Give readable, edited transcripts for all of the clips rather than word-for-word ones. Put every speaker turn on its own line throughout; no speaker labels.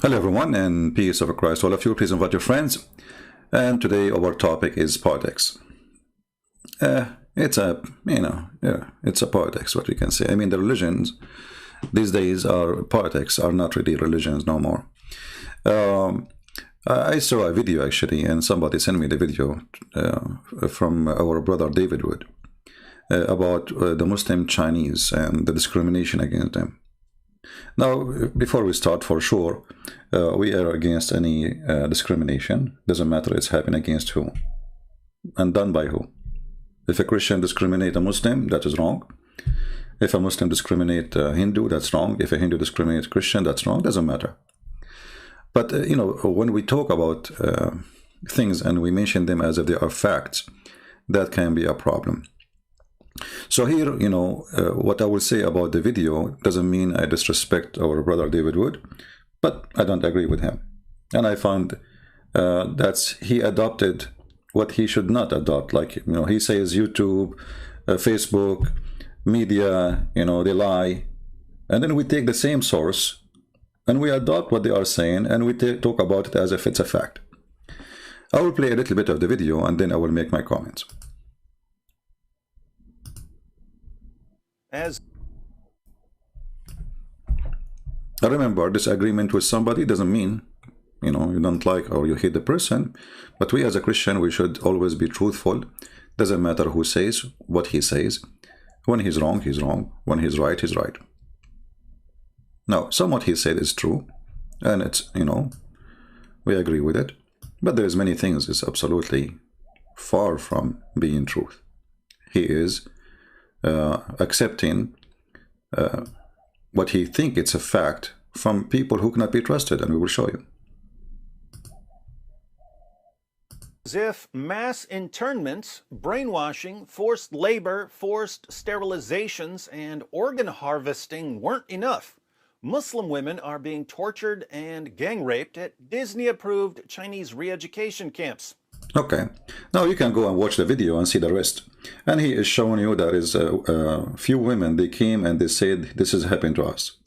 Hello everyone, and peace of Christ all of you. Please invite your friends. And today our topic is politics. It's a it's a politics, what we can say. I mean, the religions these days are politics, are not really religions no more. I saw a video actually, and somebody sent me the video from our brother David Wood about the Muslim Chinese and the discrimination against them. Now, before we start, for sure, we are against any discrimination. Doesn't matter it's happening against who and done by who. If a Christian discriminate a Muslim, that is wrong. If a Muslim discriminate a Hindu, that's wrong. If a Hindu discriminates Christian, that's wrong. Doesn't matter. But when we talk about things and we mention them as if they are facts, that can be a problem. So here, what I will say about the video doesn't mean I disrespect our brother David Wood, but I don't agree with him. And I found that he adopted what he should not adopt. Like, he says YouTube, Facebook, media, they lie. And then we take the same source and we adopt what they are saying and we talk about it as if it's a fact. I will play a little bit of the video and then I will make my comments. I remember, disagreement with somebody doesn't mean, you don't like or you hate the person. But we as a Christian, we should always be truthful. Doesn't matter who says what he says. When he's wrong, he's wrong. When he's right, he's right. Now, some what he said is true. And it's, we agree with it. But there's many things is absolutely far from being truth. He is accepting what he think it's a fact from people who cannot be trusted, and we will show you.
As if mass internments, brainwashing, forced labor, forced sterilizations, and organ harvesting weren't enough. Muslim women are being tortured and gang raped at Disney-approved Chinese re-education camps.
Okay, now you can go and watch the video and see the rest. And he is showing you there is a few women, they came and they said this is happening to us.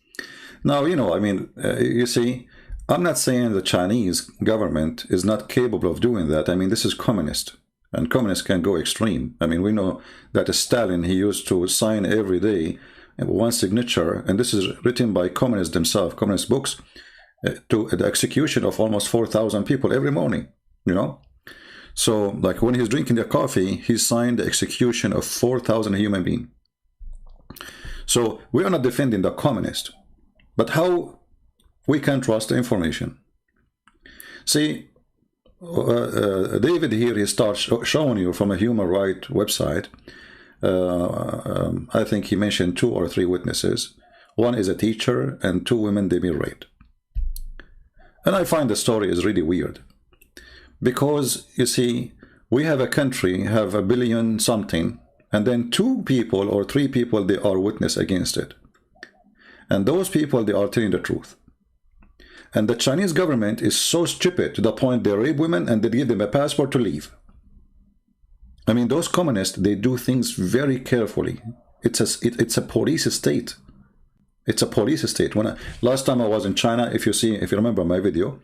Now, you see, I'm not saying the Chinese government is not capable of doing that. I mean, this is communist, and communists can go extreme. I mean, we know that Stalin, he used to sign every day one signature, and this is written by communists themselves, communist books, to the execution of almost 4,000 people every morning, So, like when he's drinking the coffee, he signed the execution of 4,000 human beings. So, we are not defending the communist. But how we can trust the information? See, David here, he starts showing you from a human rights website. I think he mentioned 2 or 3 witnesses. One is a teacher and 2 women, they been raped. And I find the story is really weird. Because, you see, we have a country, have 1 billion something, and then 2 people or 3 people, they are witness against it. And those people, they are telling the truth. And the Chinese government is so stupid to the point they rape women and they give them a passport to leave. I mean, those communists, they do things very carefully. It's a police state. It's a police state. Last time I was in China, if you remember my video,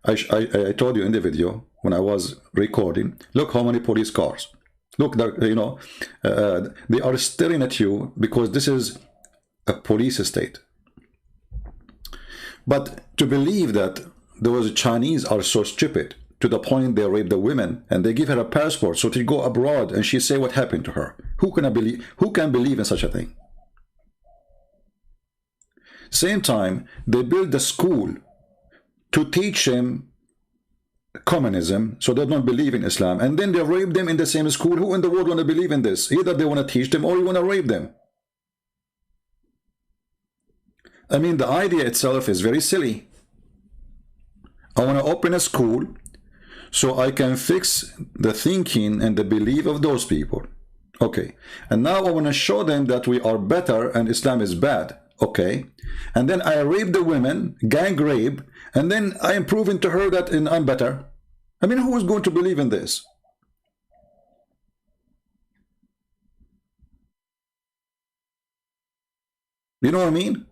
I told you in the video when I was recording, look how many police cars. Look, they are staring at you because this is a police state. But to believe that those Chinese are so stupid to the point they rape the women and they give her a passport so to go abroad and she say what happened to her. Who can believe in such a thing? Same time, they build a school to teach them communism, so they don't believe in Islam, and then they rape them in the same school. Who in the world want to believe in this? Either they want to teach them or you want to rape them. I mean, the idea itself is very silly. I want to open a school so I can fix the thinking and the belief of those people. Okay, and now I want to show them that we are better and Islam is bad. Okay, and then I rape the women, gang rape, and then I am proving to her that I'm better. I mean, who is going to believe in this? You know what I mean?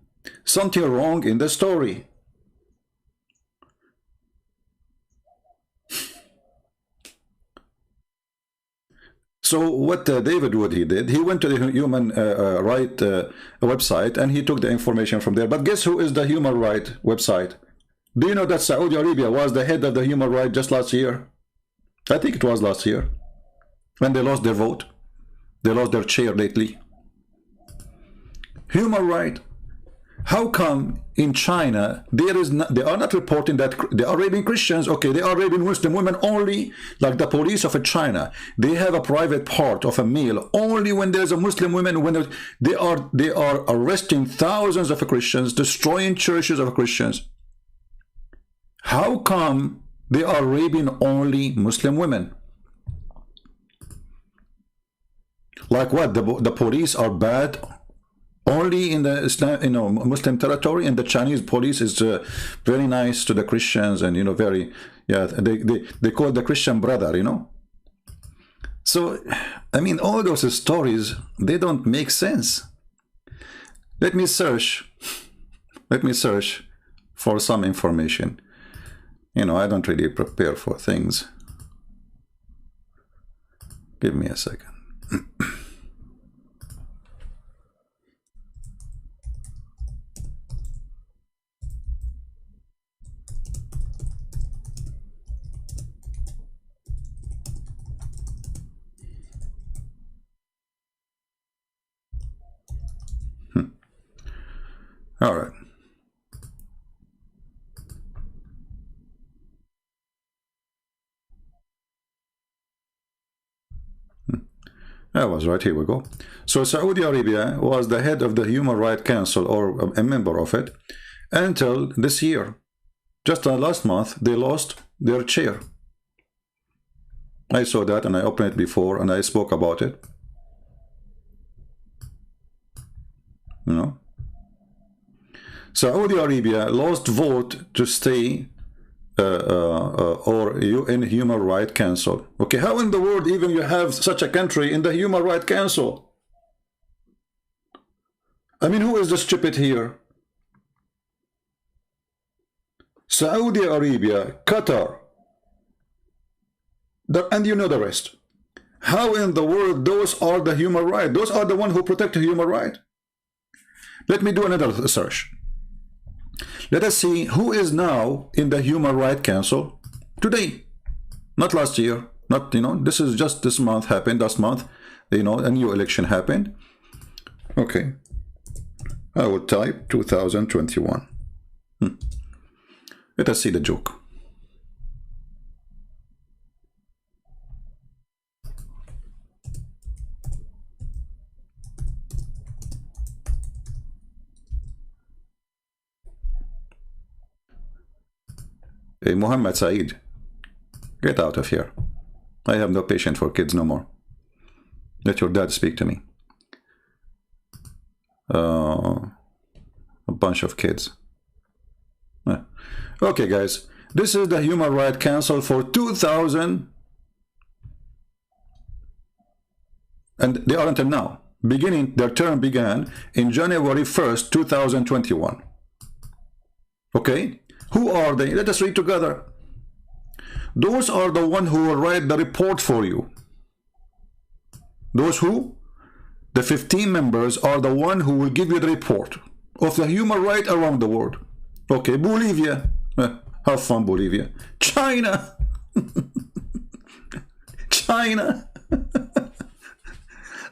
Something wrong in the story. So what David Wood he did, he went to the human right website and he took the information from there. But guess who is the human right website? Do you know that Saudi Arabia was the head of the human right just last year? I think it was last year, when they lost their vote. They lost their chair lately. Human right. How come in China they are not reporting that they are raping Christians? Okay, they are raping Muslim women only, like the police of China. They have a private part of a male only when there's a Muslim woman. When they are arresting thousands of Christians, destroying churches of Christians. How come they are raping only Muslim women? Like what? The police are bad only in the Islam, Muslim territory, and the Chinese police is very nice to the Christians, and very, yeah, they call the Christian brother, So, I mean, all those stories, they don't make sense. Let me search for some information. I don't really prepare for things. Give me a second. All right. I was right. Here we go. So Saudi Arabia was the head of the Human Rights Council, or a member of it, until this year. Just last month, they lost their chair. I saw that and I opened it before and I spoke about it. Saudi Arabia lost vote to stay or in Human Rights Council. Okay, how in the world even you have such a country in the Human Rights Council? I mean, who is the stupid here? Saudi Arabia, Qatar, and the rest. How in the world those are the human rights? Those are the ones who protect the human right. Let me do another search. Let us see who is now in the Human Rights Council today. Not last year. Not, this is just this month happened. Last month, a new election happened. Okay. I will type 2021. Let us see the joke. Hey, Muhammad Saeed, get out of here. I have no patience for kids no more. Let your dad speak to me. A bunch of kids. Okay, guys. This is the Human Rights Council for 2000. And they are until now. Their term began in January 1st, 2021. Okay? Who are they? Let us read together. Those are the ones who will write the report for you. Those who? The 15 members are the one who will give you the report of the human right around the world. Okay, Bolivia. Have fun, Bolivia. China. China.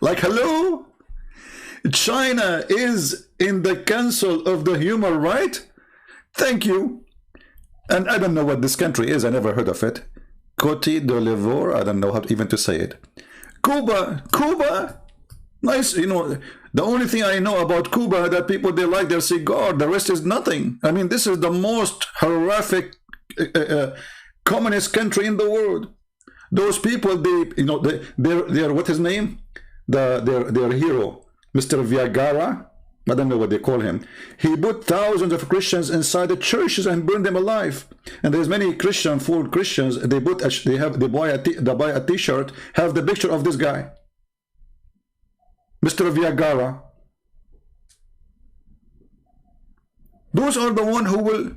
Like, hello? China is in the Council of the Human Right? Thank you. And I don't know what this country is. I never heard of it. Cote d'Ivoire. I don't know how even to say it. Cuba. Cuba. Nice. The only thing I know about Cuba that people, they like their cigar. The rest is nothing. I mean, this is the most horrific communist country in the world. Those people, they're what his name? Their hero, Mr. Viagara. I don't know what they call him. He put thousands of Christians inside the churches and burned them alive. And there's many full Christians. They buy a T-shirt, have the picture of this guy, Mr. Viagara. Those are the one who will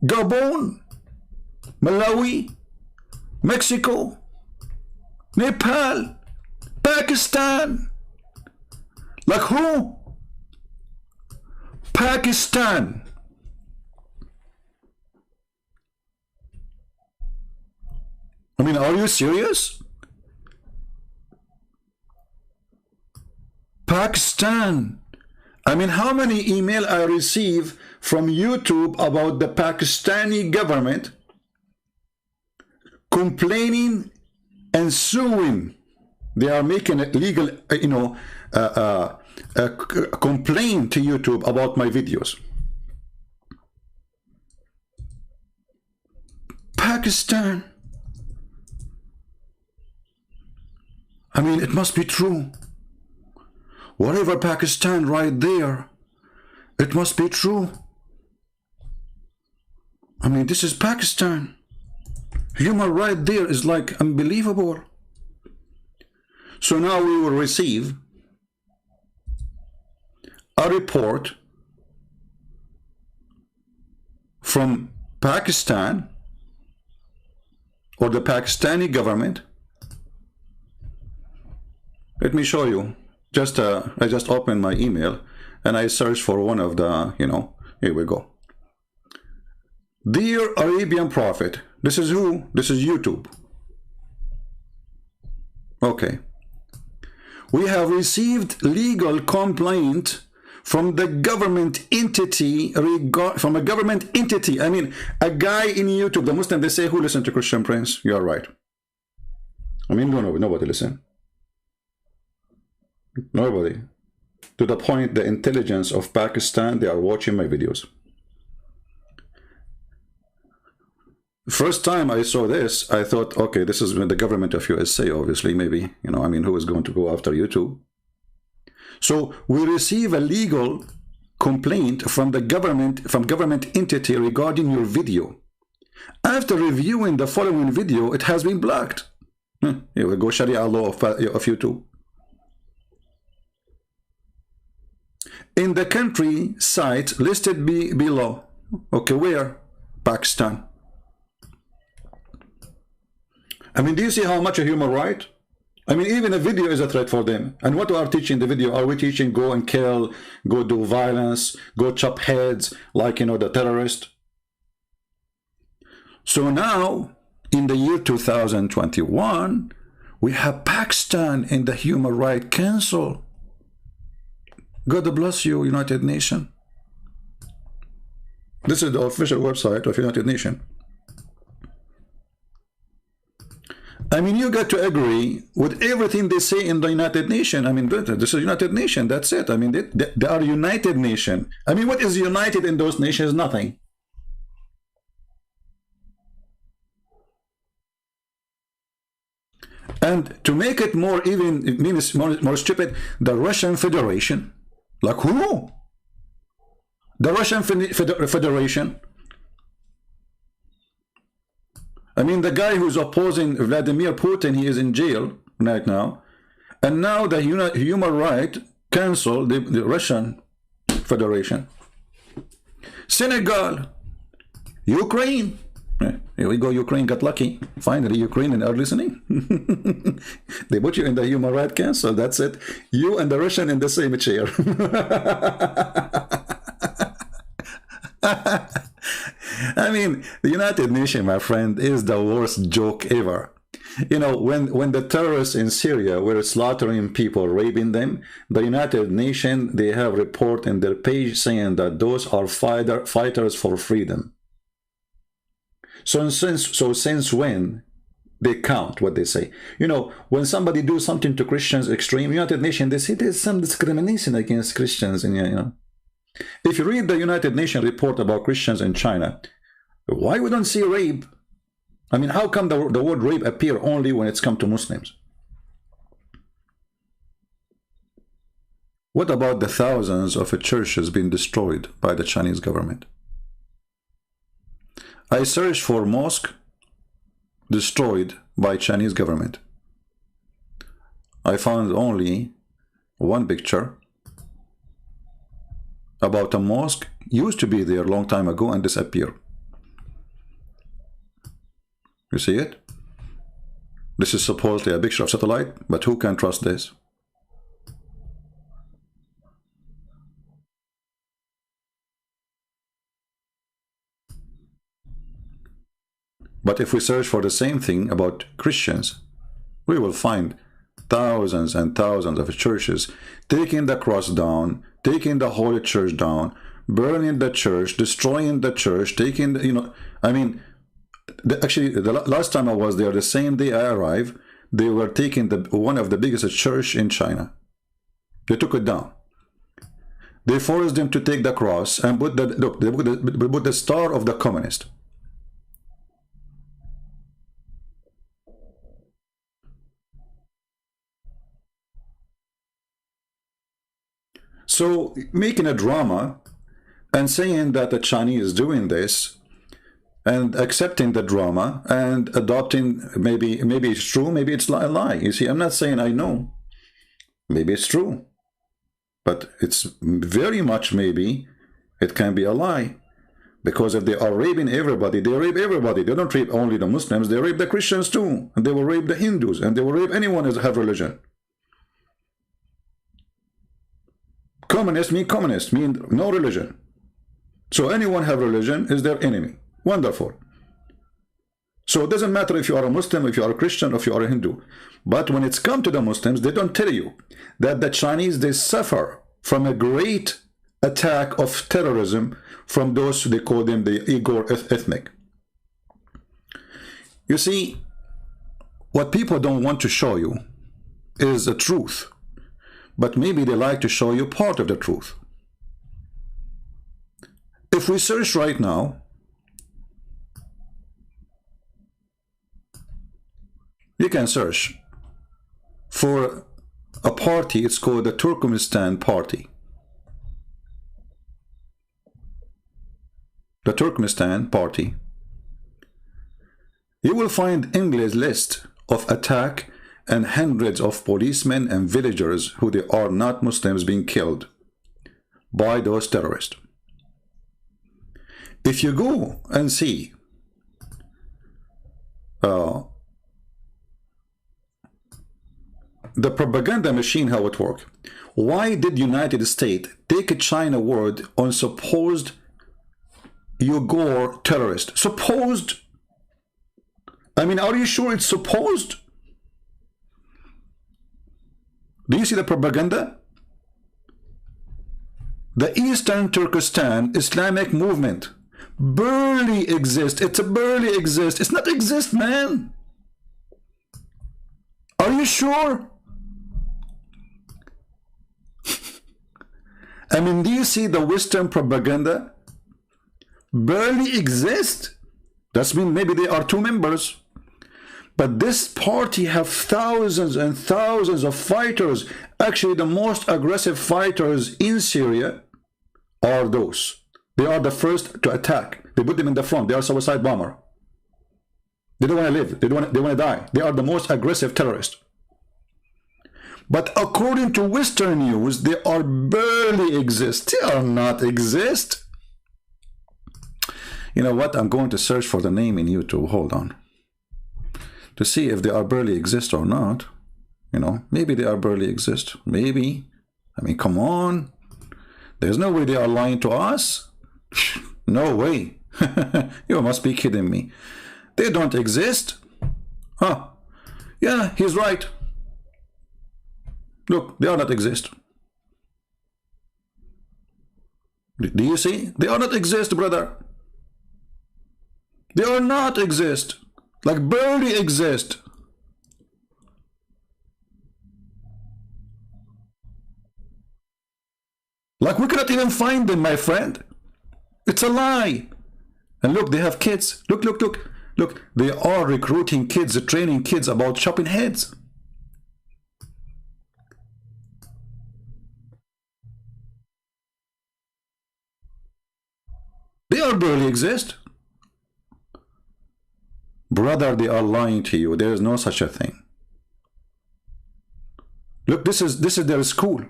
Gabon, Malawi, Mexico, Nepal, Pakistan. Like who? Pakistan. I mean, are you serious? Pakistan. I mean, how many email I receive from YouTube about the Pakistani government complaining and suing. They are making a legal, a complaint to YouTube about my videos. Pakistan. I mean, it must be true. Whatever Pakistan right there, it must be true. I mean, this is Pakistan. Human right there is like unbelievable. So now we will receive a report from Pakistan or the Pakistani government. Let me show you. I just opened my email and I searched for one of the, here we go. Dear Arabian Prophet, this is who? This is YouTube. Okay. We have received legal complaint from the government entity, from a government entity. I mean, a guy in YouTube, the Muslim, they say, who listen to Christian Prince? You are right. I mean, nobody listen. Nobody. To the point, the intelligence of Pakistan, they are watching my videos. First time I saw this, I thought, okay, this is the government of USA, obviously, maybe, I mean, who is going to go after YouTube? So we receive a legal complaint from the government, from government entity regarding your video. After reviewing the following video, it has been blocked. Here we go, Sharia law of YouTube. In the country site listed below. Okay, where? Pakistan. I mean, do you see how much a human right? I mean, even a video is a threat for them. And what we are teaching the video? Are we teaching go and kill, go do violence, go chop heads, like, the terrorist? So now, in the year 2021, we have Pakistan in the Human Rights Council. God bless you, United Nations. This is the official website of United Nations. I mean, you got to agree with everything they say in the United Nations. I mean, this is United Nations, that's it. I mean, they are United Nations. I mean, what is united in those nations? Nothing. And to make it more stupid, the Russian Federation. Like who? The Russian Federation. I mean, the guy who's opposing Vladimir Putin, he is in jail right now. And now the Human Rights Council, the Russian Federation. Senegal. Ukraine. Here we go, Ukraine got lucky. Finally, Ukrainians are listening. They put you in the Human Rights Council, that's it. You and the Russian in the same chair. I mean, the United Nations, my friend, is the worst joke ever. When the terrorists in Syria were slaughtering people, raping them, the United Nations, they have report in their page saying that those are fighters for freedom. So since when they count what they say? When somebody do something to Christians extreme, United Nations, they say there's some discrimination against Christians. And if you read the United Nations report about Christians in China, why we don't see rape? I mean, how come the word rape appear only when it's come to Muslims? What about the thousands of churches being destroyed by the Chinese government? I searched for mosque destroyed by Chinese government. I found only one picture about a mosque used to be there a long time ago and disappeared. You see it? This is supposedly a picture of satellite, but who can trust this? But if we search for the same thing about Christians, we will find thousands and thousands of churches taking the cross down, taking the Holy Church down, burning the church, destroying the church, taking, I mean, actually, the last time I was there, the same day I arrived, they were taking one of the biggest church in China. They took it down. They forced them to take the cross and put they put the star of the communist. So making a drama and saying that the Chinese is doing this and accepting the drama and adopting, maybe it's true, maybe it's a lie. You see, I'm not saying I know. Maybe it's true. But it's very much maybe it can be a lie. Because if they are raping everybody, they rape everybody. They don't rape only the Muslims, they rape the Christians too. And they will rape the Hindus, and they will rape anyone who has religion. Communist mean no religion. So anyone have religion is their enemy. Wonderful. So it doesn't matter if you are a Muslim, if you are a Christian, or if you are a Hindu. But when it's come to the Muslims, they don't tell you that the Chinese, they suffer from a great attack of terrorism from those, they call them the Uyghur ethnic. You see, what people don't want to show you is the truth. But maybe they like to show you part of the truth. If we search right now, you can search for a party, it's called the Turkmenistan Party. The Turkmenistan Party. You will find English list of attack and hundreds of policemen and villagers who they are not Muslims being killed by those terrorists. If you go and see the propaganda machine, how it works, why did United States take a China word on supposed Uyghur terrorist? Supposed? I mean, are you sure it's supposed? Do you see the propaganda? The Eastern Turkestan Islamic movement barely exists. It's a barely exist. It's not exist, man. Are you sure? I mean, do you see the Western propaganda? Barely exist. That means maybe they are two members. But this party have thousands and thousands of fighters. Actually, the most aggressive fighters in Syria are those. They are the first to attack. They put them in the front. They are suicide bomber. They don't want to live. They want to die. They are the most aggressive terrorists. But according to Western news, they are barely exist. They are not exist. You know what? I'm going to search for the name in YouTube. Hold on. To see if they are barely exist or not. You know, maybe they are barely exist. Maybe. I mean, come on. There's no way they are lying to us. No way. You must be kidding me. They don't exist. Huh. Yeah, he's right. Look, they are not exist. Do you see? They are not exist, brother. They are not exist. Like barely exist. Like we cannot even find them, my friend. It's a lie. And look, they have kids. Look, look, look. Look, they are recruiting kids, training kids about chopping heads. They are barely exist. Brother, they are lying to you. There is no such a thing. Look, this is their school.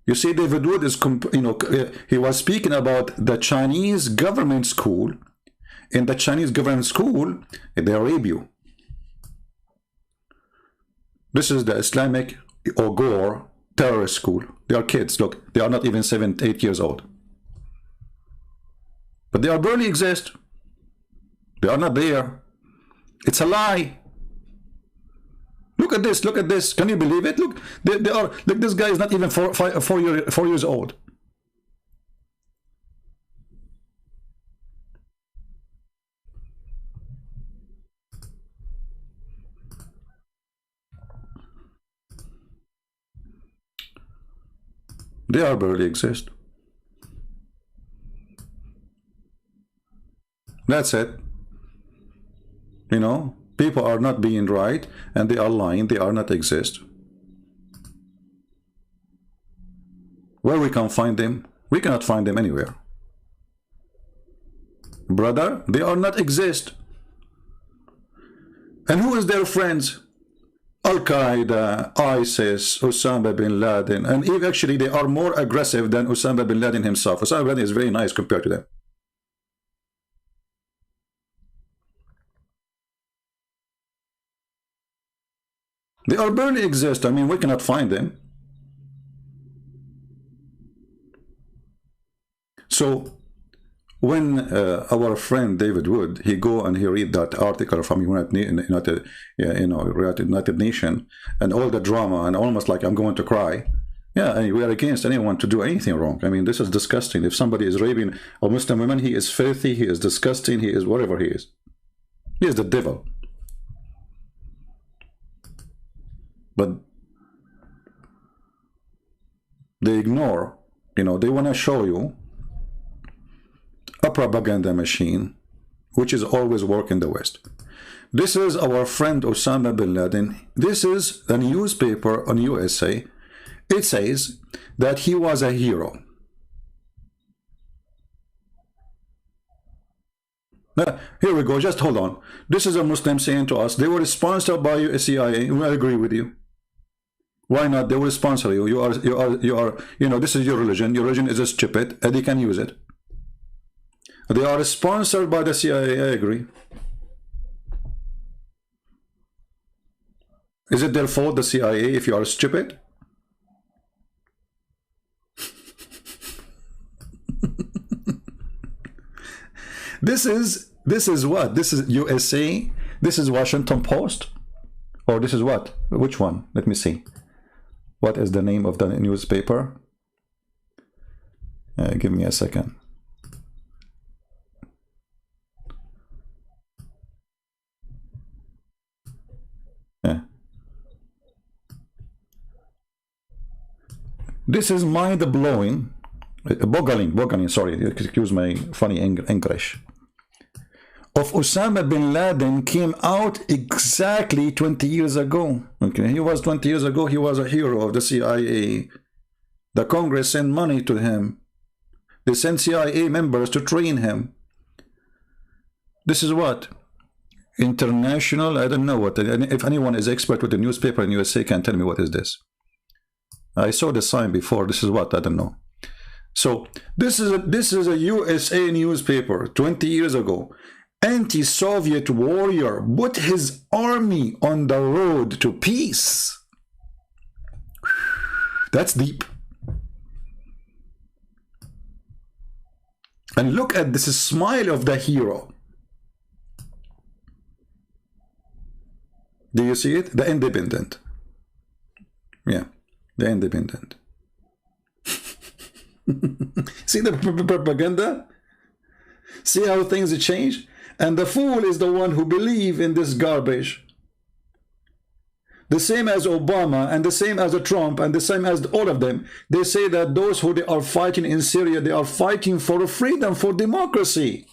You see, David Wood is, he was speaking about the Chinese government school. In the Chinese government school, they rape you. This is the Islamic or Gore terrorist school. They are kids. Look, they are not even 7, 8 years old. But they are barely exist. They are not there. It's a lie. Look at this. Look at this. Can you believe it? Look, they are. Look, this guy is not even 4 years old. They are barely exist. That's it. You know, people are not being right, and they are lying. They are not exist. Where we can find them? We cannot find them anywhere. Brother, they are not exist. And who is their friends? Al-Qaeda, ISIS, Osama bin Laden, and even actually they are more aggressive than Osama bin Laden himself. Osama bin Laden is very nice compared to them. They are barely exist. I mean, we cannot find them. So when our friend David Wood, he go and he read that article from United Nations and all the drama, and almost like I'm going to cry. Yeah, and we are against anyone to do anything wrong. I mean, this is disgusting. If somebody is raping a Muslim woman, he is filthy, he is disgusting, he is whatever he is. He is the devil. But they ignore, you know, they want to show you a propaganda machine, which is always work in the West. This is our friend Osama bin Laden. This is a newspaper on USA. It says that he was a hero. Now, here we go. Just hold on. This is a Muslim saying to us, they were sponsored by CIA. I agree with you. Why not? They will sponsor you. You are, you know, this is your religion. Your religion is stupid, and they can use it. They are sponsored by the CIA, I agree. Is it their fault, the CIA, if you are stupid? This is what? This is USA? This is Washington Post? Or this is what? Which one? Let me see. What is the name of the newspaper? Give me a second. This is mind-blowing, boggling, sorry, excuse my funny English. Of Osama bin Laden came out exactly 20 years ago. Okay, he was 20 years ago, he was a hero of the CIA. The Congress sent money to him. They sent CIA members to train him. This is what? International, I don't know what. If anyone is expert with the newspaper in USA can tell me what is this. I saw the sign before. This is what? I don't know. So this is a USA newspaper 20 years ago. Anti-Soviet warrior put his army on the road to peace. That's deep. And look at this smile of the hero. Do you see it? The Independent. Yeah. The Independent. See the propaganda? See how things change? And the fool is the one who believes in this garbage. The same as Obama and the same as Trump and the same as all of them. They say that those who they are fighting in Syria, they are fighting for freedom, for democracy.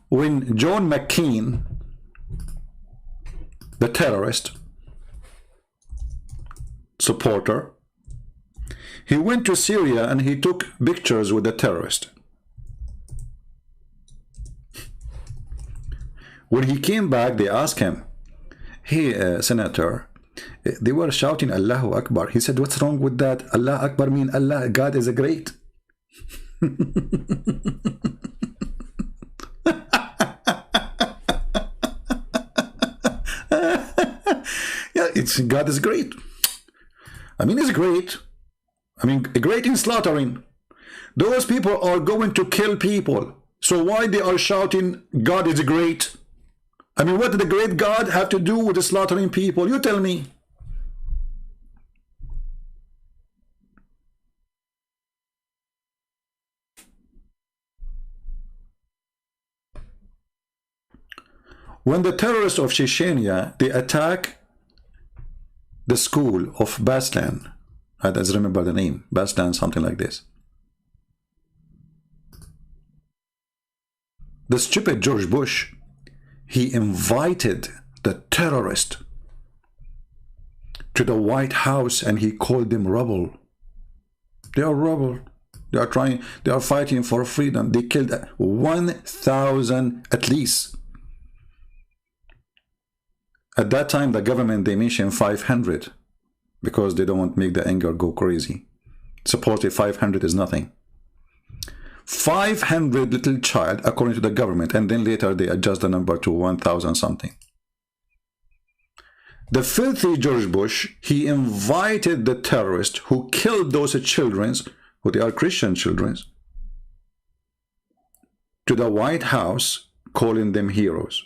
When John McCain, the terrorist supporter, he went to Syria and he took pictures with the terrorist. When he came back, they asked him, hey, Senator, they were shouting Allahu Akbar. He said, what's wrong with that? Allah Akbar means Allah, God is a great. God is great. I mean, he's great. I mean, great in slaughtering. Those people are going to kill people. So why they are shouting, God is great? I mean, what did the great God have to do with the slaughtering people? You tell me. When the terrorists of Chechnya, they attack the school of Baslan, I don't remember the name, Baslan, something like this. The stupid George Bush, he invited the terrorist to the White House and he called them rebel. They are rebel. They are fighting for freedom. They killed 1,000 at least. At that time, the government, they mentioned 500 because they don't want to make the anger go crazy. Supposedly 500 is nothing. 500 little child, according to the government, and then later they adjust the number to 1,000 something. The filthy George Bush, he invited the terrorists who killed those children, who they are Christian children, to the White House, calling them heroes.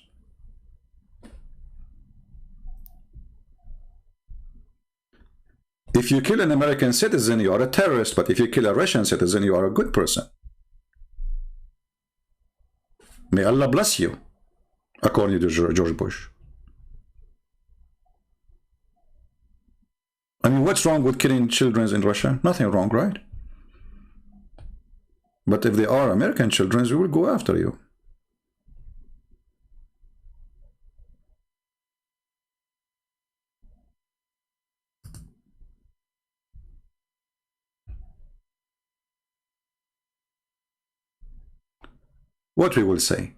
If you kill an American citizen, you are a terrorist, but if you kill a Russian citizen, you are a good person. May Allah bless you, according to George Bush. I mean, what's wrong with killing children in Russia? Nothing wrong, right? But if they are American children, we will go after you. What we will say.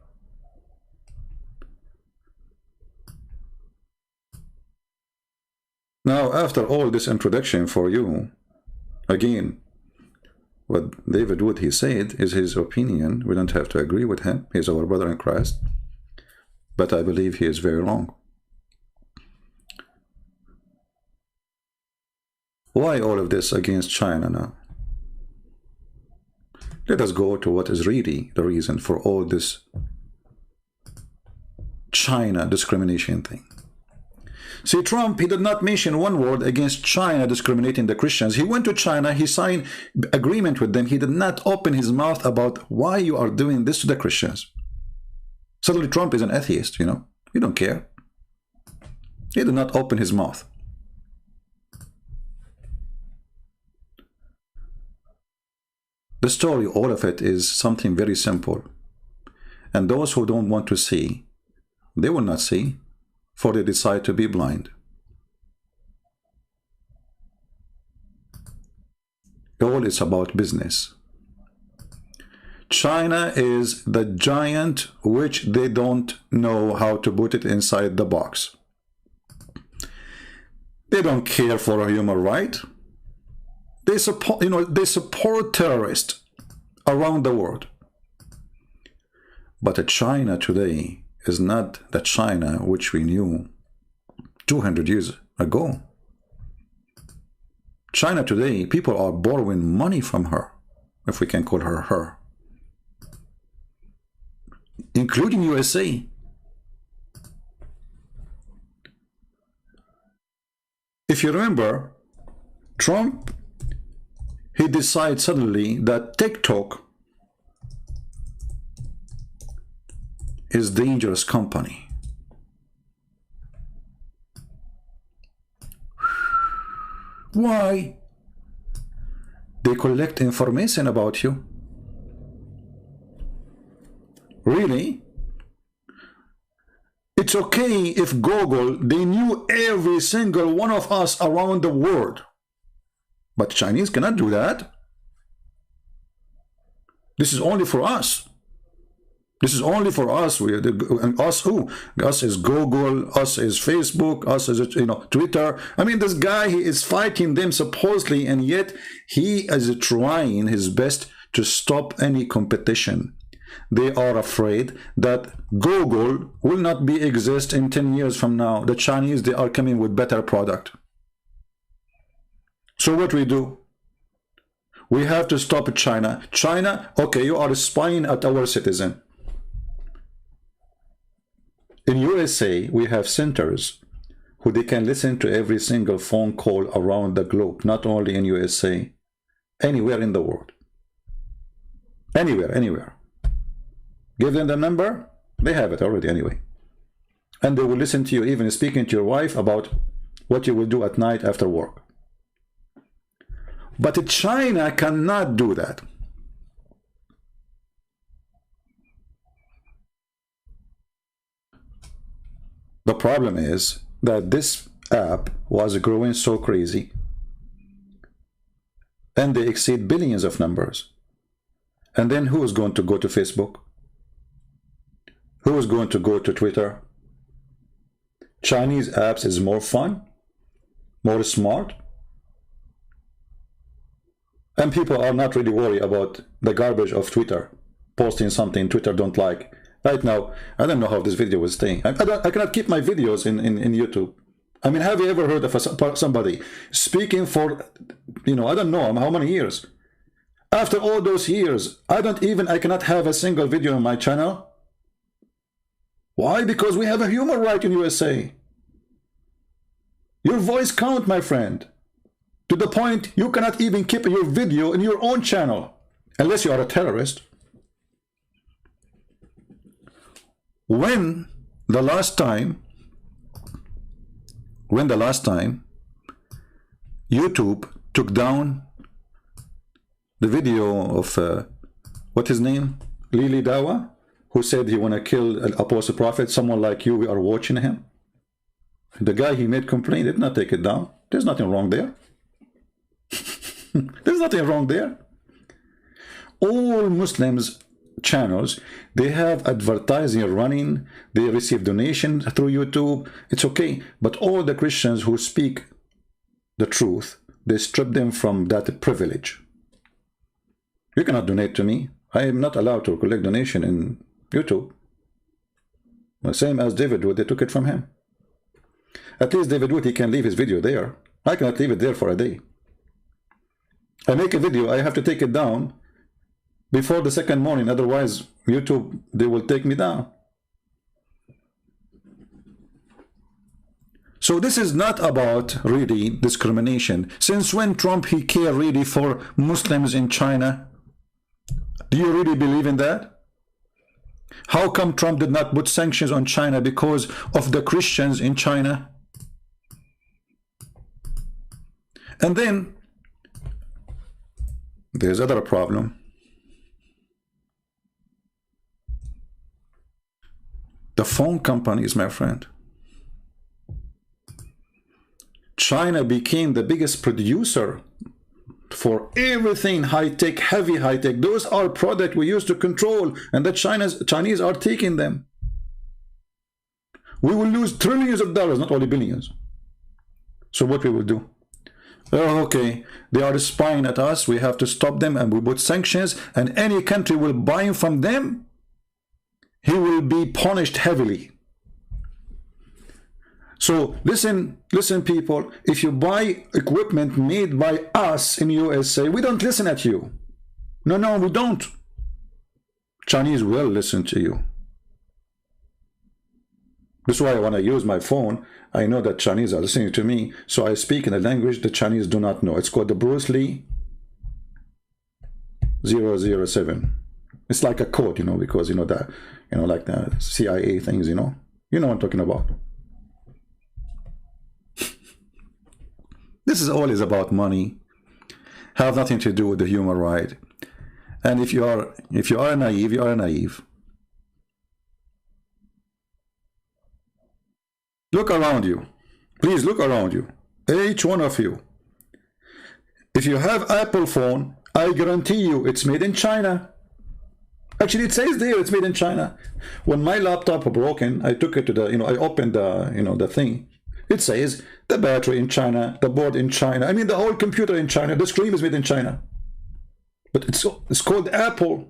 Now, after all this introduction for you, again, what David Wood, he said, is his opinion. We don't have to agree with him. He's our brother in Christ. But I believe he is very wrong. Why all of this against China now? Let us go to what is really the reason for all this China discrimination thing. See, Trump, he did not mention one word against China discriminating the Christians. He went to China, he signed agreement with them. He did not open his mouth about why you are doing this to the Christians. Suddenly Trump is an atheist, you know. He don't care. He did not open his mouth. The story, all of it, is something very simple. And those who don't want to see, they will not see, for they decide to be blind. All is about business. China is the giant which they don't know how to put it inside the box. They don't care for a human right. They support, they support terrorists around the world. But China today is not the China which we knew 200 years ago. China today, people are borrowing money from her, if we can call her her, including USA. If you remember, Trump, he decided suddenly that TikTok is a dangerous company. Why? They collect information about you. Really? It's okay if Google, they knew every single one of us around the world. But Chinese cannot do that. This is only for us. This is only for us. And us who? Us is Google, us is Facebook, us is Twitter. I mean, this guy, he is fighting them supposedly, and yet he is trying his best to stop any competition. They are afraid that Google will not be exist in 10 years from now. The Chinese, they are coming with better product. So what we do? We have to stop China. China, okay, you are spying at our citizen. In USA, we have centers who they can listen to every single phone call around the globe, not only in USA, anywhere in the world. Anywhere, anywhere. Give them the number, they have it already anyway. And they will listen to you, even speaking to your wife about what you will do at night after work. But China cannot do that. The problem is that this app was growing so crazy, and they exceed billions of numbers. And then who is going to go to Facebook? Who is going to go to Twitter? Chinese apps is more fun, more smart, and people are not really worried about the garbage of Twitter, posting something Twitter don't like. Right now, I don't know how this video will stay. I cannot keep my videos in YouTube. I mean, have you ever heard of somebody speaking for, you know, I don't know how many years? After all those years, I cannot have a single video on my channel. Why? Because we have a human right in USA. Your voice counts, my friend. To the point you cannot even keep your video in your own channel, unless you are a terrorist. When the last time YouTube took down the video of what his name, Lily Dawa, who said he want to kill an apostle prophet, someone like you, we are watching him. The guy he made complaint did not take it down. There's nothing wrong there. There's nothing wrong there. All Muslims channels, they have advertising running, they receive donation through YouTube, it's okay. But all the Christians who speak the truth, they strip them from that privilege. You cannot donate to me. I am not allowed to collect donation in YouTube. The same as David Wood, they took it from him. At least David Wood, he can leave his video there. I cannot leave it there for a day. I make a video, I have to take it down before the second morning, otherwise YouTube, they will take me down. So this is not about really discrimination. Since when Trump, he care really for Muslims in China? Do you really believe in that? How come Trump did not put sanctions on China because of the Christians in China? And then there's another problem. The phone companies, my friend. China became the biggest producer for everything high-tech, heavy high-tech. Those are products we used to control, and the Chinese are taking them. We will lose trillions of dollars, not only billions. So what we will do? Oh, okay, they are spying at us, we have to stop them, and we put sanctions, and any country will buy from them, he will be punished heavily. So listen people, if you buy equipment made by us in USA, we don't listen at you. No, we don't. Chinese will listen to you. That's why when I use my phone, I know that Chinese are listening to me, so I speak in a language the Chinese do not know. It's called the Bruce Lee 007. It's like a code, you know, because you know that, you know, like the CIA things, you know what I'm talking about. This is always about money, have nothing to do with the human right. And if you are naive, you are naive. Look around you. Please look around you. Each one of you. If you have Apple phone, I guarantee you it's made in China. Actually, it says there it's made in China. When my laptop broken, I took it to the, I opened the, the thing. It says the battery in China, the board in China. I mean, the whole computer in China. The screen is made in China. But it's called Apple.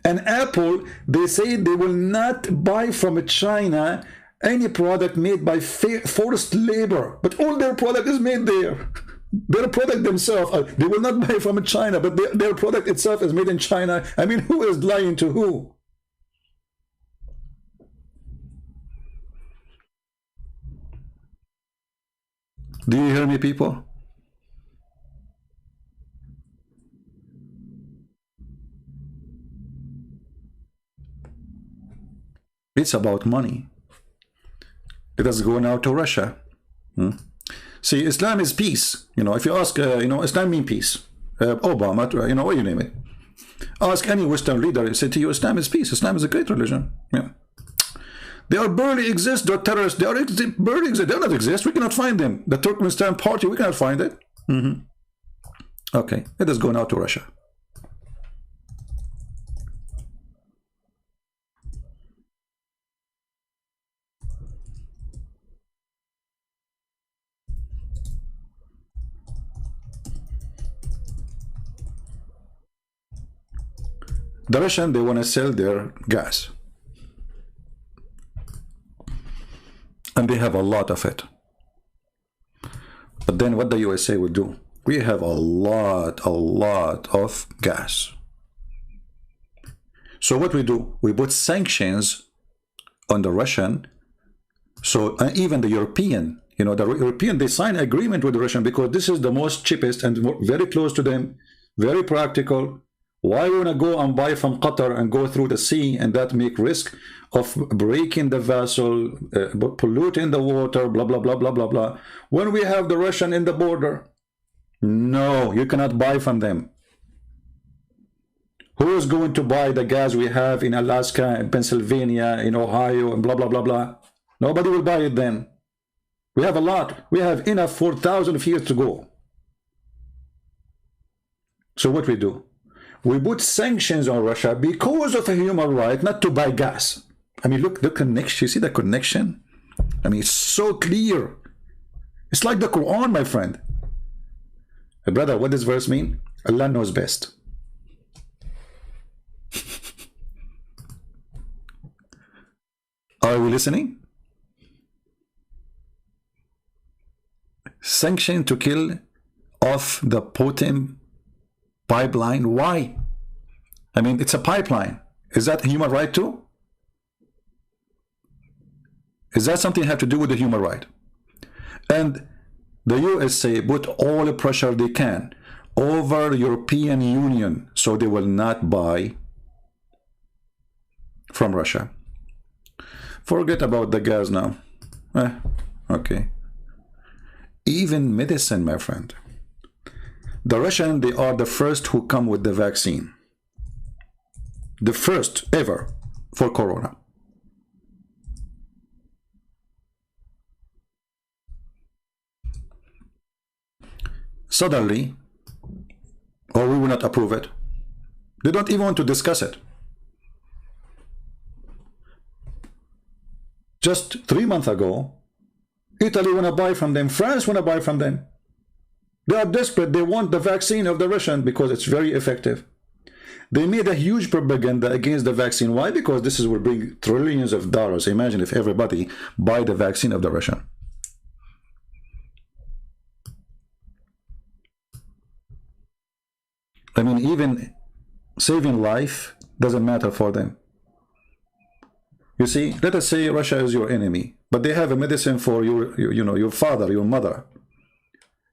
And Apple, they say they will not buy from China any product made by forced labor, but all their product is made there. Their product themselves, they will not buy from China, but their product itself is made in China. I mean, who is lying to who? Do you hear me, people? It's about money. Let us go now to Russia. See, Islam is peace. You know, if you ask, Islam means peace. Obama, what you name it. Ask any Western leader, say to you, Islam is peace. Islam is a great religion. Yeah. They are barely exist. They're terrorists. They are barely exist. They do not exist. We cannot find them. The Turkmenistan party, we cannot find it. Okay, let us go now to Russia. The Russian, they want to sell their gas. And they have a lot of it. But then what the USA would do? We have a lot of gas. So what we do? We put sanctions on the Russian. So even the European, the European, they sign agreement with the Russian because this is the most cheapest and very close to them, very practical. Why we want to go and buy from Qatar and go through the sea and that make risk of breaking the vessel, polluting the water, blah, blah, blah, blah, blah, blah. When we have the Russian in the border, no, you cannot buy from them. Who is going to buy the gas we have in Alaska, in Pennsylvania, in Ohio, and blah, blah, blah, blah? Nobody will buy it then. We have a lot. We have enough for thousands of years to go. So what we do? We put sanctions on Russia because of a human right not to buy gas. I mean, look, the connection. You see the connection? I mean, it's so clear. It's like the Quran, my friend. Brother, what does verse mean? Allah knows best. Are we listening? Sanction to kill off the Putin pipeline. Why? I mean, it's a pipeline. Is that a human right too? Is that something have to do with the human right? And the USA put all the pressure they can over the European Union so they will not buy from Russia. Forget about the gas now. Okay. Even medicine, my friend. The Russians, they are the first who come with the vaccine. The first ever for Corona. Suddenly, or we will not approve it. They don't even want to discuss it. Just 3 months ago, Italy want to buy from them. France want to buy from them. They are desperate. They want the vaccine of the Russian because it's very effective. They made a huge propaganda against the vaccine. Why? Because this will bring trillions of dollars. Imagine if everybody buy the vaccine of the Russian. I mean, even saving life doesn't matter for them. You see, let us say Russia is your enemy, but they have a medicine for your father, your mother.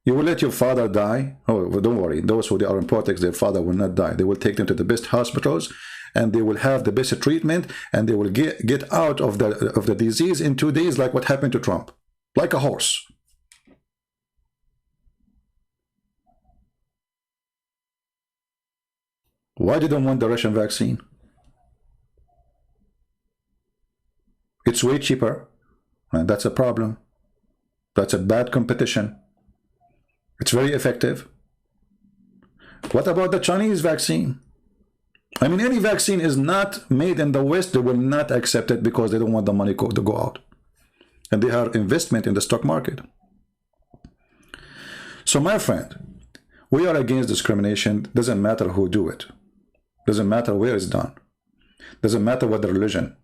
You will let your father die? Oh, well, don't worry. Those who are in politics, their father will not die. They will take them to the best hospitals, and they will have the best treatment, and they will get out of the disease in 2 days, like what happened to Trump, like a horse. Why did they want the Russian vaccine? It's way cheaper, and that's a problem. That's a bad competition. It's very effective. What about the Chinese vaccine? I mean, any vaccine is not made in the West, they will not accept it because they don't want the money to go out. And they have investment in the stock market. So my friend, we are against discrimination. Doesn't matter who do it. Doesn't matter where it's done. Doesn't matter what the religion.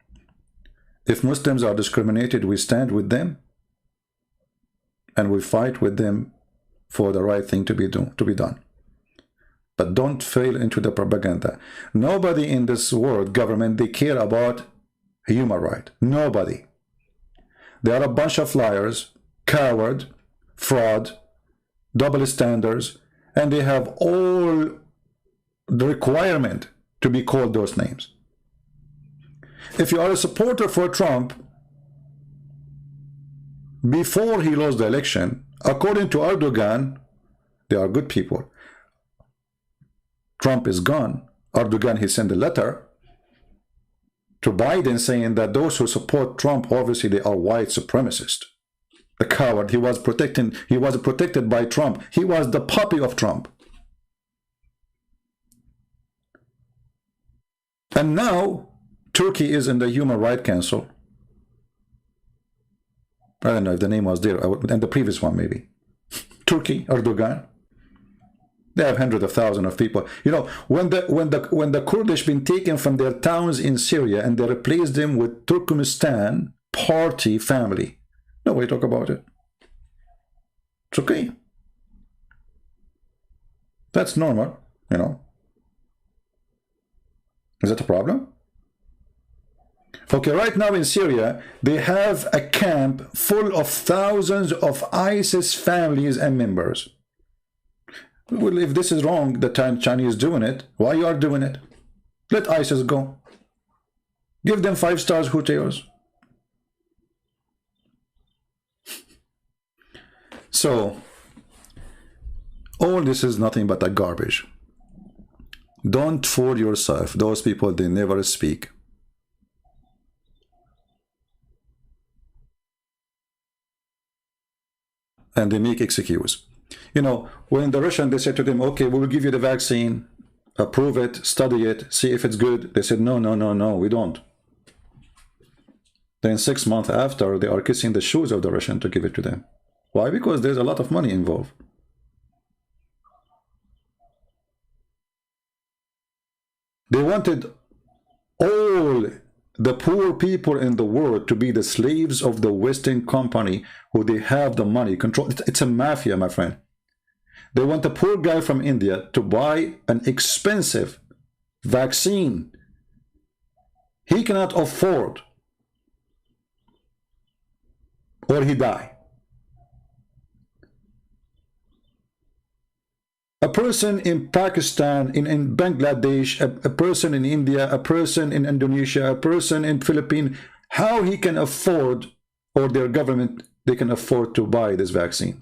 If Muslims are discriminated, we stand with them and we fight with them for the right thing to be done. But don't fail into the propaganda. Nobody in this world government, they care about human right. Nobody. They are a bunch of liars, coward, fraud, double standards, and they have all the requirement to be called those names. If you are a supporter for Trump, before he lost the election, according to Erdogan, they are good people. Trump is gone. Erdogan, he sent a letter to Biden saying that those who support Trump, obviously they are white supremacists. The coward, he was protected by Trump. He was the puppy of Trump. And now Turkey is in the Human Rights Council. I don't know if the name was there, and the previous one maybe. Turkey, Erdogan. They have hundreds of thousands of people. You know, when the Kurdish been taken from their towns in Syria and they replaced them with Turkmenistan party family, nobody talk about it. It's okay. That's normal, you know. Is that a problem? Okay, right now in Syria, they have a camp full of thousands of ISIS families and members. Well, if this is wrong, the Chinese doing it, why you are doing it? Let ISIS go. Give them 5 stars, who cares? So, all this is nothing but a garbage. Don't fool yourself. Those people, they never speak. And they make excuse. You know, when the Russians, they said to them, okay, we will give you the vaccine, approve it, study it, see if it's good. They said, no, no, no, no, we don't. Then 6 months after, they are kissing the shoes of the Russian to give it to them. Why? Because there's a lot of money involved. They wanted all the poor people in the world to be the slaves of the Western company who they have the money control. It's a mafia, my friend. They want the poor guy from India to buy an expensive vaccine he cannot afford, or he die. A person in Pakistan, in Bangladesh, a person in India, a person in Indonesia, a person in Philippines, how he can afford, or their government, they can afford to buy this vaccine?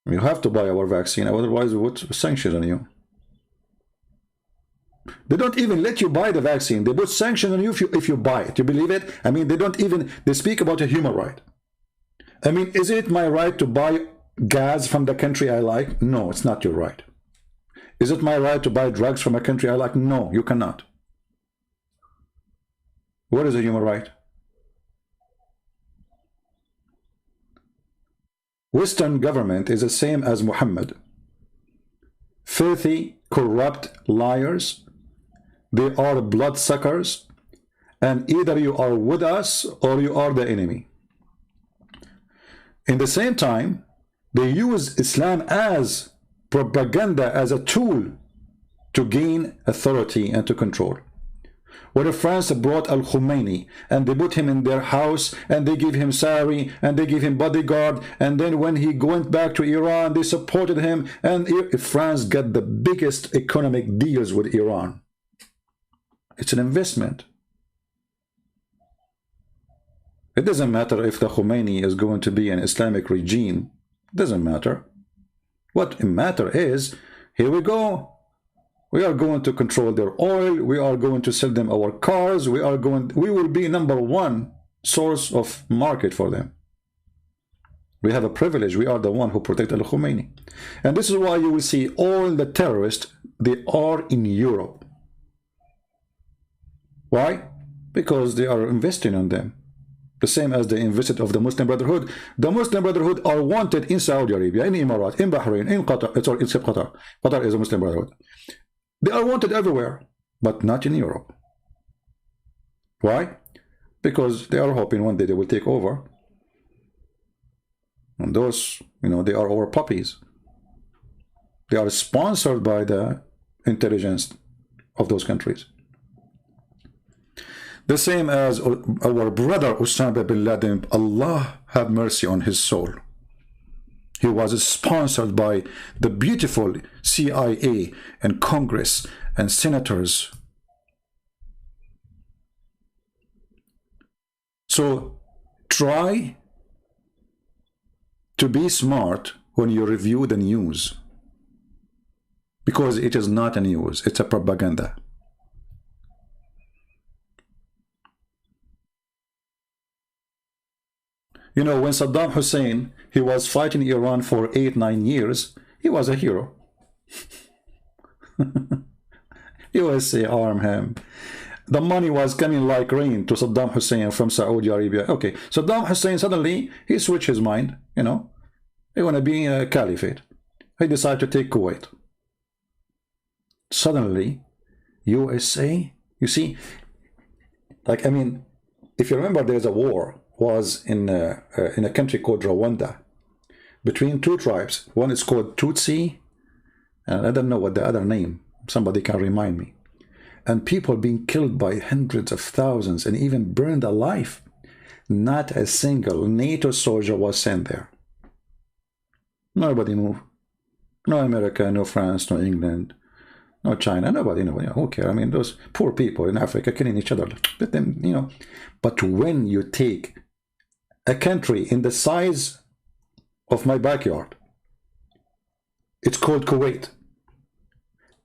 You have to buy our vaccine, otherwise we would sanction on you. They don't even let you buy the vaccine. They put sanctions on you if you buy it. You believe it? I mean, they speak about a human right. I mean, is it my right to buy gas from the country I like? No, it's not your right. Is it my right to buy drugs from a country I like? No, you cannot. What is a human right? Western government is the same as Muhammad. Filthy, corrupt liars. They are bloodsuckers, and either you are with us or you are the enemy. In the same time, they use Islam as propaganda, as a tool to gain authority and to control. When France brought Al-Khomeini and they put him in their house and they give him salary and they give him bodyguard, and then when he went back to Iran, they supported him, and France got the biggest economic deals with Iran. It's an investment. It doesn't matter if the Khomeini is going to be an Islamic regime. It doesn't matter. What matters is, here we go. We are going to control their oil. We are going to sell them our cars. We will be #1 source of market for them. We have a privilege. We are the one who protect Al-Khomeini. And this is why you will see all the terrorists, they are in Europe. Why? Because they are investing on them. The same as the visit of the Muslim Brotherhood. The Muslim Brotherhood are wanted in Saudi Arabia, in Emirates, in Bahrain, in Qatar. Sorry, except Qatar. Qatar is a Muslim Brotherhood. They are wanted everywhere, but not in Europe. Why? Because they are hoping one day they will take over. And those, you know, they are our puppies. They are sponsored by the intelligence of those countries. The same as our brother Osama bin Laden, Allah have mercy on his soul. He was sponsored by the beautiful CIA and Congress and senators. So try to be smart when you review the news, because it is not a news, it's a propaganda. You know, when Saddam Hussein, he was fighting Iran for 8-9 years, he was a hero. USA armed him. The money was coming like rain to Saddam Hussein from Saudi Arabia. Okay, Saddam Hussein suddenly, he switched his mind, you know. He want to be a caliphate. He decided to take Kuwait. Suddenly, USA, you see, like, I mean, if you remember, there's a war was in a country called Rwanda between two tribes. One is called Tutsi, and I don't know what the other name. Somebody can remind me. And people being killed by hundreds of thousands and even burned alive. Not a single NATO soldier was sent there. Nobody moved. No America, no France, no England, no China, nobody, nobody. Who cares? I mean, those poor people in Africa killing each other. Let them, you know. But when you take a country in the size of my backyard, it's called Kuwait,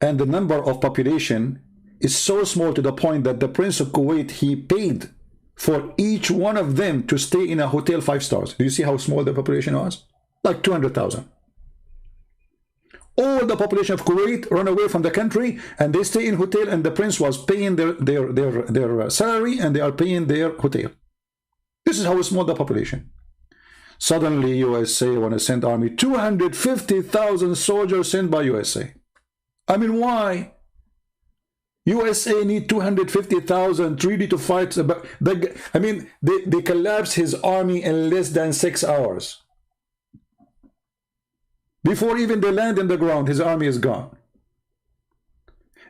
and the number of population is so small to the point that the Prince of Kuwait, he paid for each one of them to stay in a hotel 5 stars. Do you see how small the population was? Like 200,000. All the population of Kuwait run away from the country and they stay in hotel, and the prince was paying their salary and they are paying their hotel. This is how small the population. Suddenly USA want to send army, 250,000 soldiers sent by USA. I mean, why? USA need 250,000 ready to fight. I mean, they collapsed his army in less than 6 hours. Before even they land in the ground, his army is gone.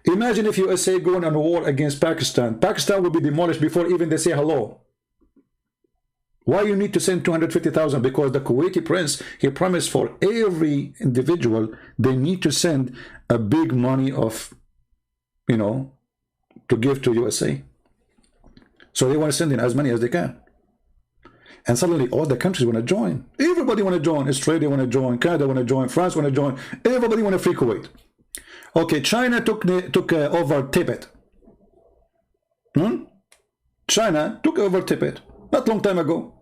Imagine if USA going on a war against Pakistan. Pakistan will be demolished before even they say hello. Why you need to send 250,000? Because the Kuwaiti prince, he promised for every individual, they need to send a big money of, you know, to give to USA. So they want to send in as many as they can. And suddenly all the countries want to join. Everybody want to join. Australia want to join. Canada want to join. France want to join. Everybody want to free Kuwait. Okay, China took over Tibet. China took over Tibet not long time ago.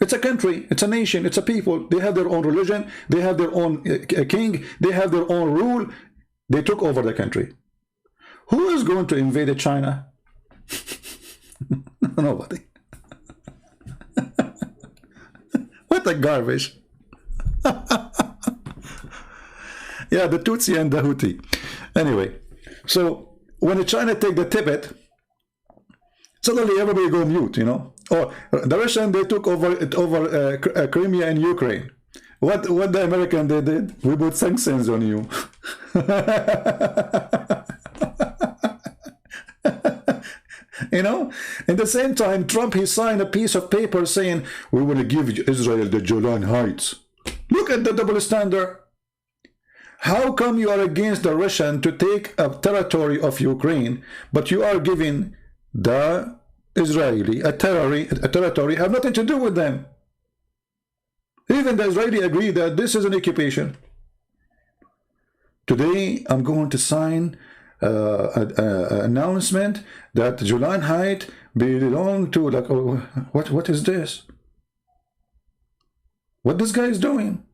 It's a country. It's a nation. It's a people. They have their own religion. They have their own king. They have their own rule. They took over the country. Who is going to invade China? Nobody. What a garbage. Yeah, the Tutsi and the Houthi. Anyway, so when China take the Tibet, suddenly everybody go mute, you know. Oh, the Russian, they took over Crimea and Ukraine. What the American they did? We put sanctions on you. You know, at the same time, Trump, he signed a piece of paper saying, we want to give Israel the Golan Heights. Look at the double standard. How come you are against the Russian to take a territory of Ukraine, but you are giving the Israeli a territory have nothing to do with them? Even the Israeli agree that this is an occupation. Today, I'm going to sign an announcement that Golan Heights belong to, like, oh, what is this? What this guy is doing?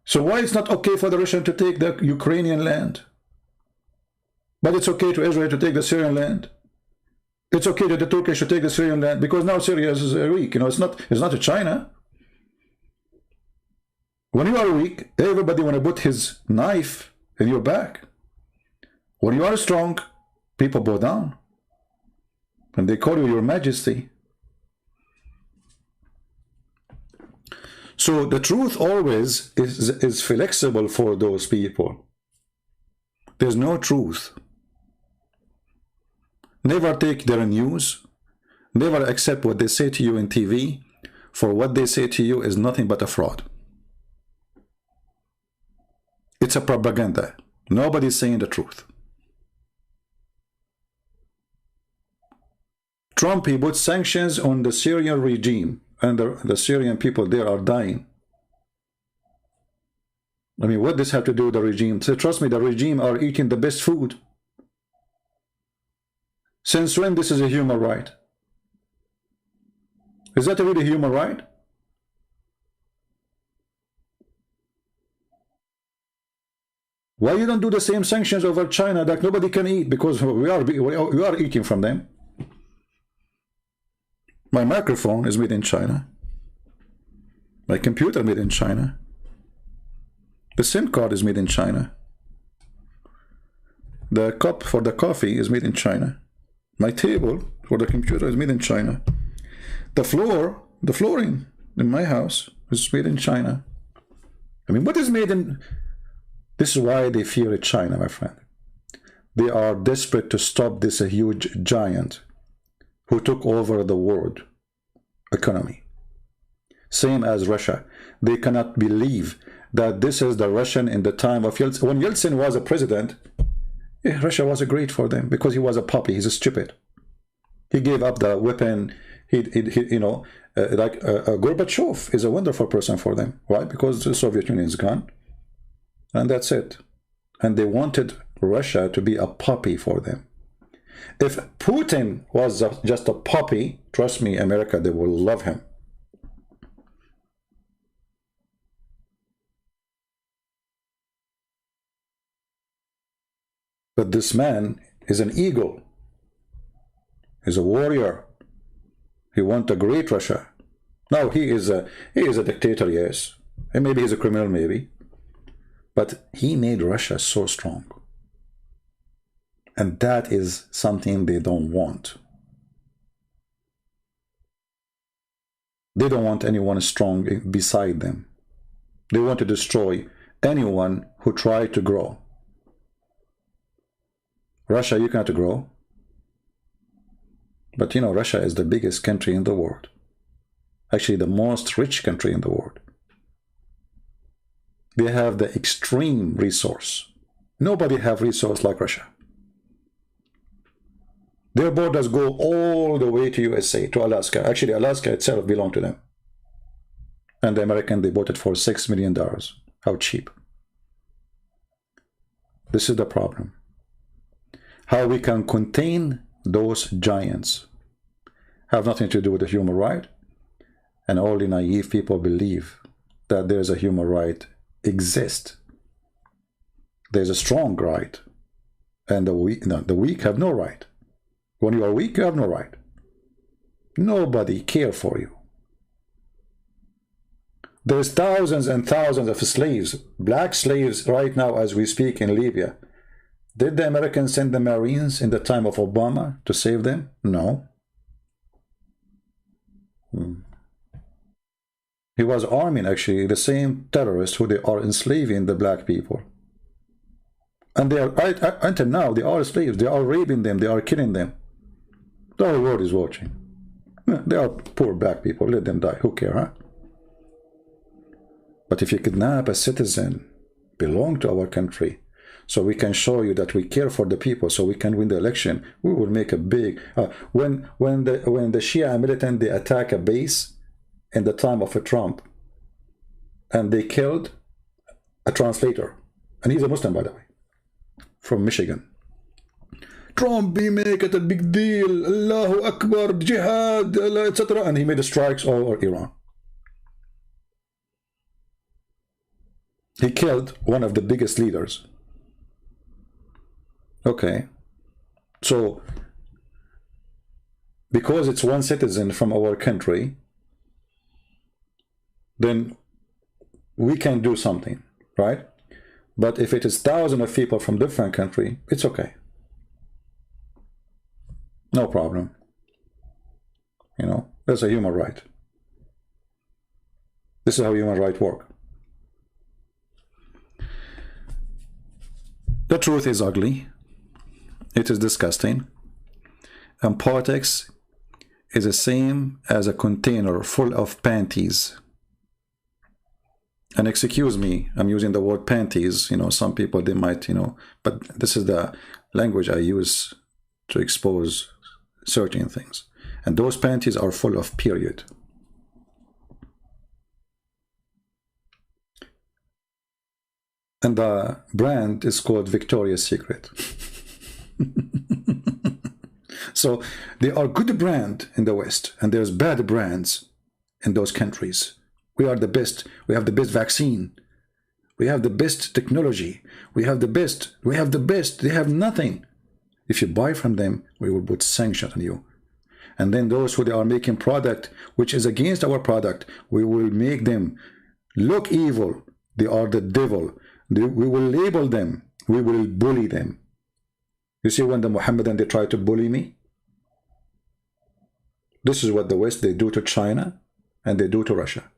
So why it's not okay for the Russian to take the Ukrainian land, but it's okay to Israel to take the Syrian land? It's okay that the Turkish should take the Syrian land because now Syria is weak. You know, it's not a China. When you are weak, everybody want to put his knife in your back. When you are strong, people bow down. And they call you your majesty. So the truth always is flexible for those people. There's no truth. Never take their news. Never accept what they say to you in TV. For what they say to you is nothing but a fraud. It's a propaganda. Nobody's saying the truth. Trump, he put sanctions on the Syrian regime, and the Syrian people there are dying. I mean, what does this have to do with the regime? So trust me, the regime are eating the best food. Since when this is a human right? Is that really a human right? Why you don't do the same sanctions over China that nobody can eat because we are eating from them? My microphone is made in China. My computer made in China. The SIM card is made in China. The cup for the coffee is made in China. My table for the computer is made in China. The flooring in my house is made in China. I mean, what is made in... This is why they fear China, my friend. They are desperate to stop this huge giant who took over the world economy. Same as Russia. They cannot believe that this is the Russian in the time of Yeltsin. When Yeltsin was a president, yeah, Russia was great for them because he was a puppy. He's stupid. He gave up the weapon. You know, Gorbachev is a wonderful person for them. Why? Because the Soviet Union is gone. And that's it. And they wanted Russia to be a puppy for them. If Putin was just a puppy, trust me, America, they will love him. But this man is an eagle. He's a warrior. He wants a great Russia. Now he is a dictator, yes. And maybe he's a criminal, maybe. But he made Russia so strong. And that is something they don't want. They don't want anyone strong beside them. They want to destroy anyone who tries to grow. Russia, you cannot grow. But you know, Russia is the biggest country in the world. Actually, the most rich country in the world. They have the extreme resource. Nobody have resource like Russia. Their borders go all the way to USA, to Alaska. Actually, Alaska itself belongs to them. And the American, they bought it for $6 million. How cheap. This is the problem. How we can contain those giants have nothing to do with the human right. And all the naive people believe that there's a human right exists. There's a strong right. And the weak have no right. When you are weak, you have no right. Nobody cares for you. There's thousands and thousands of slaves, black slaves right now as we speak in Libya. Did the Americans send the Marines in the time of Obama to save them? No. He was arming actually the same terrorists who they are enslaving the black people. And they are, until now, they are slaves. They are raping them. They are killing them. The whole world is watching. They are poor black people. Let them die. Who cares, huh? But if you kidnap a citizen, belong to our country, so we can show you that we care for the people, so we can win the election, we will make a big... when the Shia militant, they attack a base in the time of a Trump, and they killed a translator, and he's a Muslim, by the way, from Michigan. Trump, he make it a big deal, Allahu Akbar, jihad, etc. And he made strikes all over Iran. He killed one of the biggest leaders. Okay. So, because it's one citizen from our country, then we can do something, right? But if it is thousands of people from different country, it's okay. No problem. You know, that's a human right. This is how human rights work. The truth is ugly. It is disgusting. And politics is the same as a container full of panties. And excuse me, I'm using the word panties. You know, some people, they might, you know, but this is the language I use to expose certain things. And those panties are full of period. And the brand is called Victoria's Secret. So there are good brands in the West, and there's bad brands in those countries. We are the best. We have the best vaccine. We have the best technology. We have the best. We have the best. They have nothing. If you buy from them, we will put sanctions on you. And then those who they are making product which is against our product, we will make them look evil. They are the devil. We will label them. We will bully them. You see, when the Mohammedan, they try to bully me, this is what the West, they do to China and they do to Russia.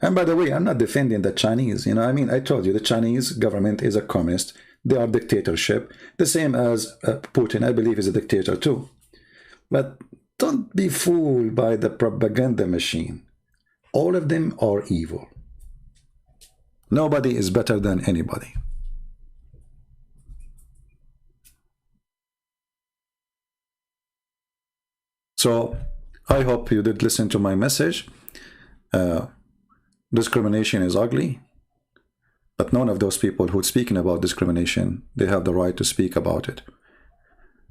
And by the way, I'm not defending the Chinese. You know, I mean, I told you the Chinese government is a communist. They are dictatorship, the same as Putin, I believe, is a dictator too. But don't be fooled by the propaganda machine. All of them are evil. Nobody is better than anybody. So I hope you did listen to my message. Discrimination is ugly, but none of those people who are speaking about discrimination, they have the right to speak about it.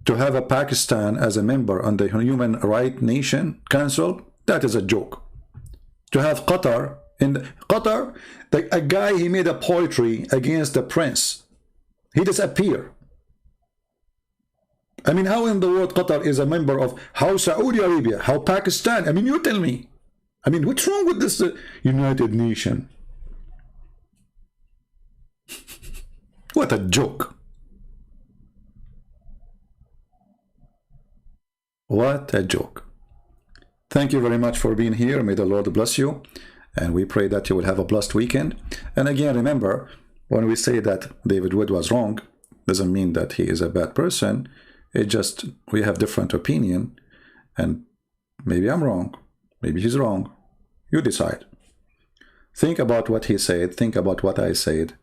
To have a Pakistan as a member on the Human Rights Nation Council, that is a joke. To have Qatar, Qatar, a guy, he made a poetry against the prince. He disappeared. I mean, how in the world Qatar is a member of how Saudi Arabia, how Pakistan? I mean, you tell me. I mean, what's wrong with this United Nation? What a joke. What a joke. Thank you very much for being here. May the Lord bless you. And we pray that you will have a blessed weekend. And again, remember, when we say that David Wood was wrong, doesn't mean that he is a bad person. It just, we have different opinion. And maybe I'm wrong. Maybe he's wrong. You decide. Think about what he said. Think about what I said.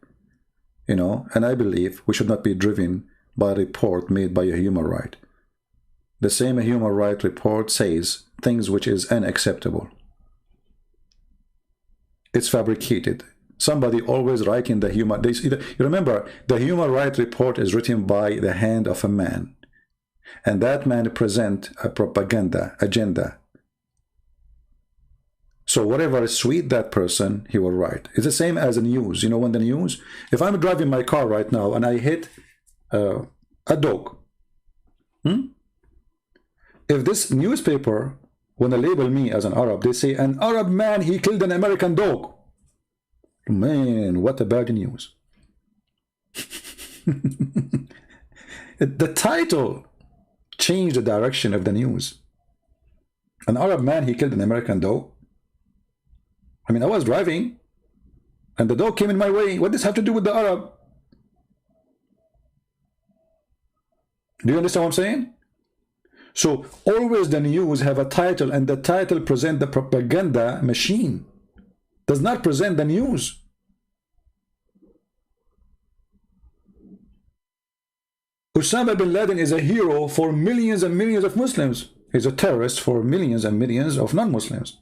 You know, and I believe we should not be driven by a report made by a human right. The same human rights report says things which is unacceptable. It's fabricated. Somebody always writing the human... You remember, the human rights report is written by the hand of a man. And that man present a propaganda agenda. So whatever is sweet that person, he will write. It's the same as the news. You know, when the news... If I'm driving my car right now and I hit a dog... If this newspaper, when they label me as an Arab, they say, an Arab man, he killed an American dog. Man, what a bad news. The title changed the direction of the news. An Arab man, he killed an American dog. I mean, I was driving, and the dog came in my way. What does this have to do with the Arab? Do you understand what I'm saying? So always the news have a title, and the title present the propaganda machine. Does not present the news. Osama bin Laden is a hero for millions and millions of Muslims. He's a terrorist for millions and millions of non-Muslims.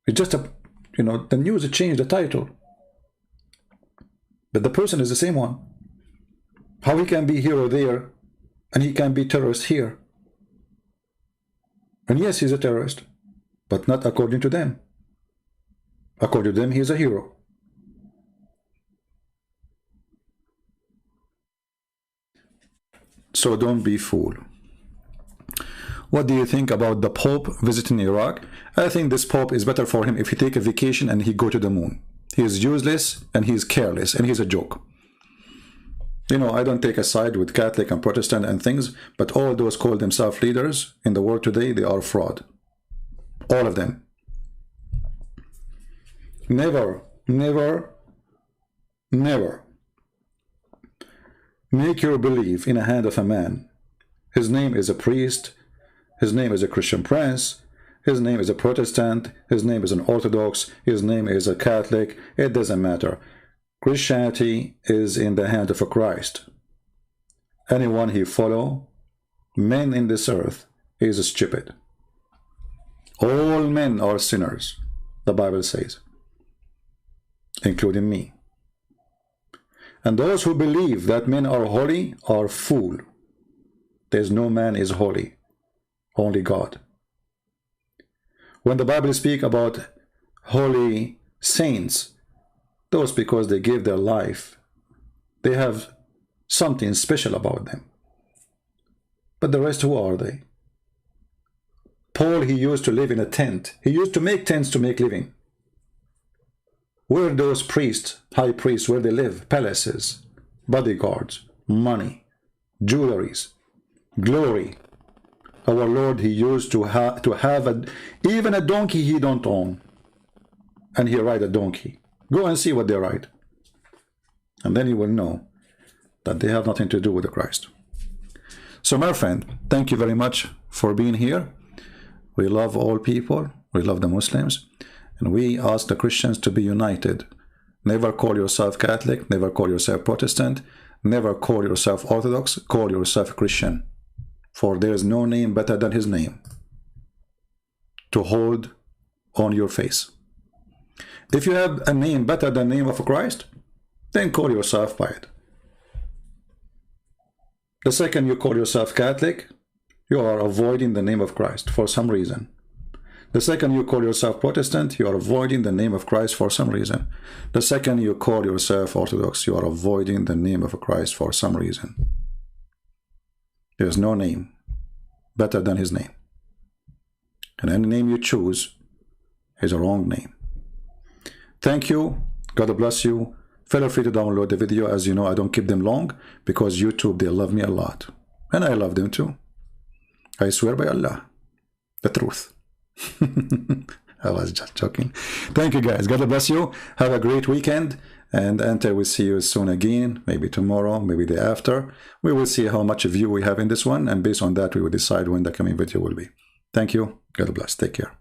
It's just a, you know, the news changed the title. But the person is the same one. How he can be hero there and he can be terrorist here? And yes, he's a terrorist, but not according to them. According to them, he is a hero. So don't be fooled. What do you think about the Pope visiting Iraq? I think this Pope is better for him if he take a vacation and he go to the moon. He is useless and he is careless and he's a joke. You know, I don't take a side with Catholic and Protestant and things, but all those call themselves leaders in the world today, they are fraud. All of them. Never, never, never make your belief in the hand of a man. His name is a priest, his name is a Christian prince, his name is a Protestant, his name is an Orthodox, his name is a Catholic, it doesn't matter. Christianity is in the hand of a Christ. Anyone he follow, men in this earth, is stupid. All men are sinners, the Bible says, including me. And those who believe that men are holy are fool. There's no man is holy, only God. When the Bible speaks about holy saints, those because they gave their life, they have something special about them. But the rest, who are they? Paul, he used to live in a tent. He used to make tents to make living. Where are those priests, high priests, where they live? Palaces, bodyguards, money, jewelries, glory. Our Lord, he used to have even a donkey he don't own. And he ride a donkey. Go and see what they ride. And then you will know that they have nothing to do with the Christ. So my friend, thank you very much for being here. We love all people. We love the Muslims. And we ask the Christians to be united. Never call yourself Catholic. Never call yourself Protestant. Never call yourself Orthodox. Call yourself Christian. For there is no name better than his name to hold on your face. If you have a name better than the name of Christ, then call yourself by it. The second you call yourself Catholic, you are avoiding the name of Christ for some reason. The second you call yourself Protestant, you are avoiding the name of Christ for some reason. The second you call yourself Orthodox, you are avoiding the name of Christ for some reason. There is no name better than his name. And any name you choose is a wrong name. Thank you. God bless you. Feel free to download the video. As you know, I don't keep them long because YouTube, they love me a lot. And I love them too. I swear by Allah, the truth. I was just joking. Thank you guys. God bless you. Have a great weekend. And until we see you soon again, maybe tomorrow, maybe the after, we will see how much view we have in this one. And based on that, we will decide when the coming video will be. Thank you. God bless. Take care.